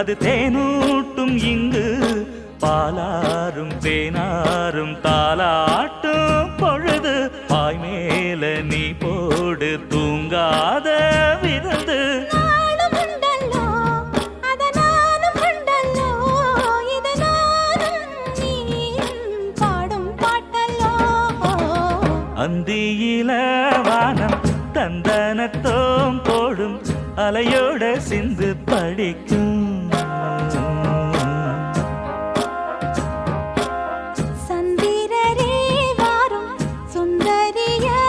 அது தேனூட்டும் இங்கு பாலாரும் தேனாரும் தாலாட்டும் பொழுது பாய் மேல நீ போடு தூங்காத விருந்து அந்தியில வானம் தந்தனத்தோம் போடும் அலையோட சிந்து படிக்கும்